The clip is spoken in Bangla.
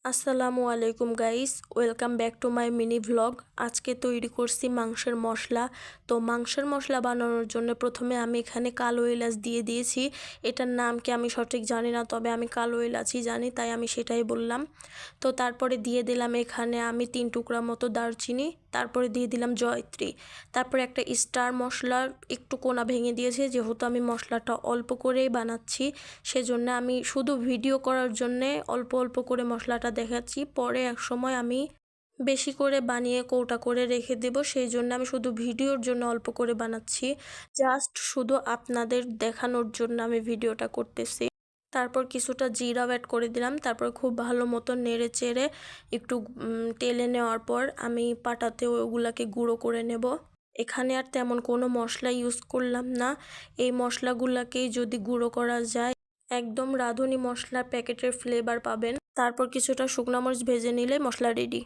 আসসালামু আলাইকুম guys, welcome back to my mini vlog. আজকে তৈরি করছি মাংসের মশলা। তো মাংসের মশলা বানানোর জন্য প্রথমে আমি এখানে কালো এলাচ দিয়ে দিয়েছি। এটার নাম কি আমি সঠিক জানি না, তবে আমি কালো এলাচই জানি, তাই আমি সেটাই বললাম। তো তারপরে দিয়ে দিলাম এখানে আমি 3 টুকরা মতো দারচিনি, তারপরে দিয়ে দিলাম জয়ত্রী, তারপরে একটা স্টার মশলার একটু কোনা ভেঙে দিয়েছে। যেহেতু আমি মশলাটা অল্প করেই বানাচ্ছি, সেজন্য আমি শুধু ভিডিও করার জন্যে অল্প অল্প করে মশলাটা দেখাচ্ছি। পরে এক সময় আমি বেশি করে বানিয়ে কৌটা করে রেখে দেব, সেই জন্য আমি শুধু ভিডিওর জন্য অল্প করে বানাচ্ছি। জাস্ট শুধু আপনাদের দেখানোর জন্য আমি ভিডিওটা করতেছি। তারপর কিছুটা জিরা অ্যাড করে দিলাম, তারপর খুব ভালো মতো নেড়ে চেড়ে একটু তেলে নেওয়ার পর আমি পাটাতে ওগুলাকে গুঁড়ো করে নেব। এখানে আর তেমন কোনো মশলা ইউজ করলাম না। এই মশলাগুলাকেই যদি গুঁড়ো করা যায়, একদম রাঁধুনি মশলার প্যাকেটের ফ্লেভার পাবেন। তারপর কিছুটা শুকনো মরিচ ভেজে নিলে মশলা রেডি।